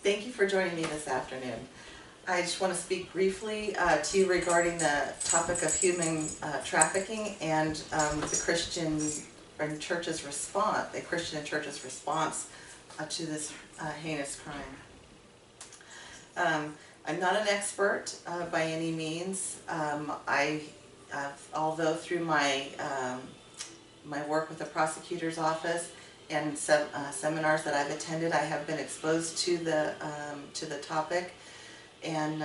Thank you for joining me this afternoon. I just want to speak briefly to you regarding the topic of human trafficking and the Christian and church's response, to this heinous crime. I'm not an expert by any means. Although through my my work with the prosecutor's office and some seminars that I've attended, I have been exposed to the topic, and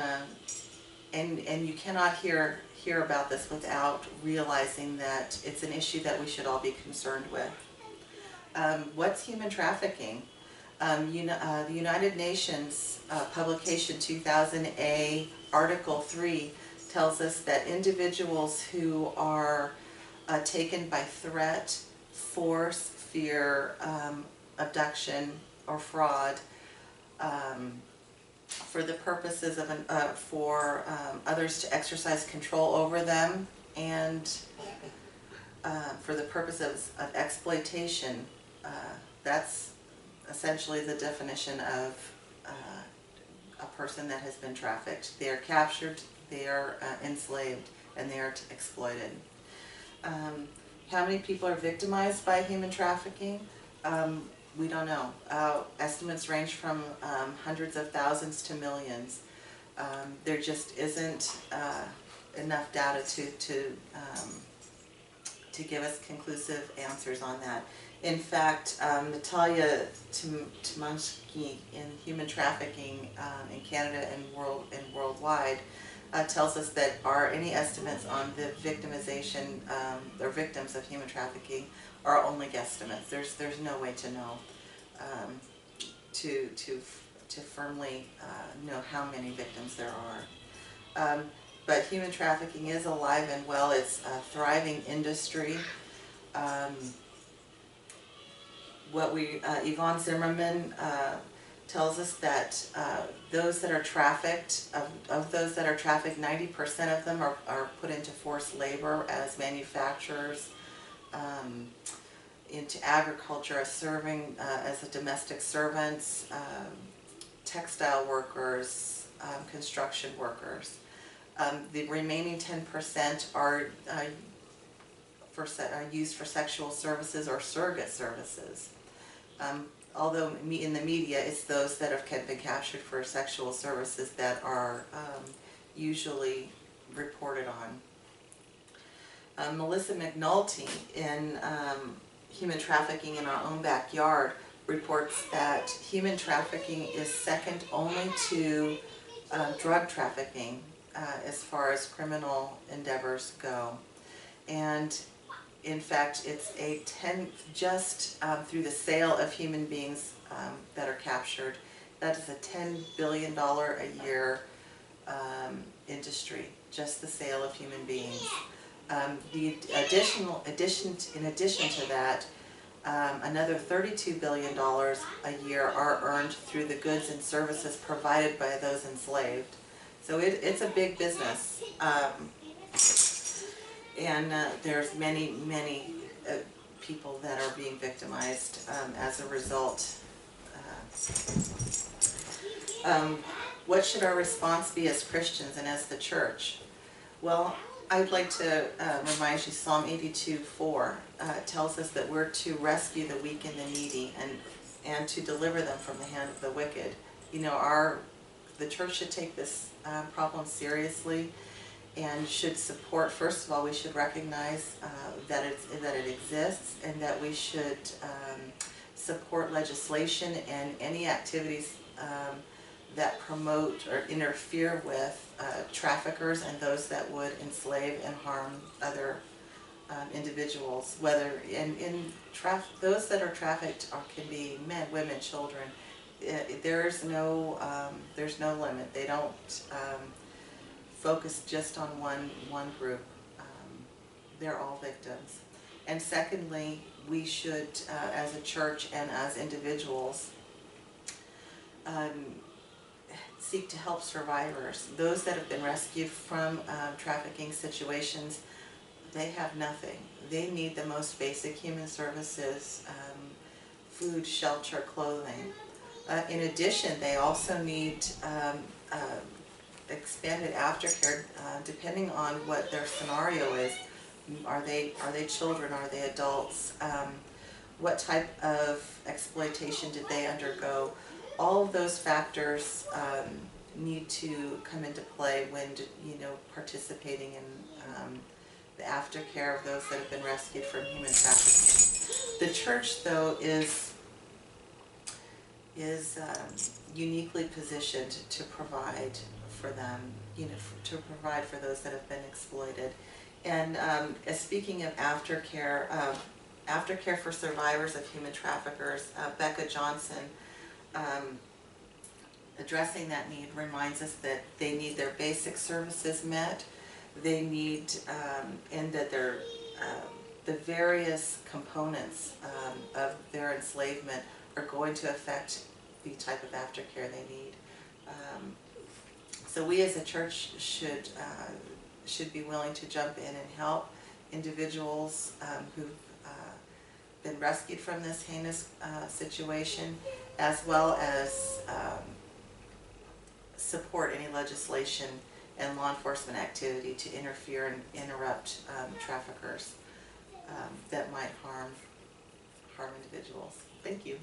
you cannot hear about this without realizing that it's an issue that we should all be concerned with. What's human trafficking? The United Nations publication 2000A Article 3 tells us that individuals who are taken by threat, force, fear, abduction, or fraud for the purposes of for others to exercise control over them, and for the purposes of exploitation. That's essentially the definition of a person that has been trafficked. They are captured, they are enslaved, and they are exploited. How many people are victimized by human trafficking? We don't know. Estimates range from hundreds of thousands to millions. There just isn't enough data to give us conclusive answers on that. In fact, Natalia Timansky in Human Trafficking in Canada and worldwide tells us that any estimates on the victimization or victims of human trafficking are only guesstimates. There's no way to know to firmly know how many victims there are. But human trafficking is alive and well. It's a thriving industry. Yvonne Zimmerman tells us that those that are trafficked, of those that are trafficked, 90% of them are put into forced labor as manufacturers, into agriculture, as serving as domestic servants, textile workers, construction workers. The remaining 10% are used for sexual services or surrogate services. Although in the media, it's those that have been captured for sexual services that are usually reported on. Melissa McNulty in Human Trafficking in Our Own Backyard reports that human trafficking is second only to drug trafficking as far as criminal endeavors go. And in fact, it's just through the sale of human beings that are captured, that is a $10 billion a year industry, just the sale of human beings. In addition to that, another $32 billion a year are earned through the goods and services provided by those enslaved. So it's a big business. And there's many people that are being victimized as a result. What should our response be as Christians and as the church? Well, I would like to remind you, Psalm 82:4 tells us that we're to rescue the weak and the needy, and to deliver them from the hand of the wicked. You know, the church should take this problem seriously, and should support. First of all, we should recognize that it exists, and that we should support legislation and any activities that promote or interfere with traffickers and those that would enslave and harm other individuals. Those that are trafficked can be men, women, children. There's no limit. They don't focus just on one group. They're all victims. And secondly, we should, as a church and as individuals, seek to help survivors. Those that have been rescued from trafficking situations, they have nothing. They need the most basic human services, food, shelter, clothing. In addition, they also need expanded aftercare, depending on what their scenario is. Are they children? Are they adults? What type of exploitation did they undergo? All of those factors need to come into play when participating in the aftercare of those that have been rescued from human trafficking. The church, though, is uniquely positioned to provide for them, to provide for those that have been exploited. And speaking of aftercare, aftercare for survivors of human traffickers, Becca Johnson, addressing that need reminds us that they need their basic services met. They need, and that the various components of their enslavement are going to affect the type of aftercare they need. So we as a church should be willing to jump in and help individuals who've been rescued from this heinous situation, as well as support any legislation and law enforcement activity to interfere and interrupt traffickers that might harm individuals. Thank you.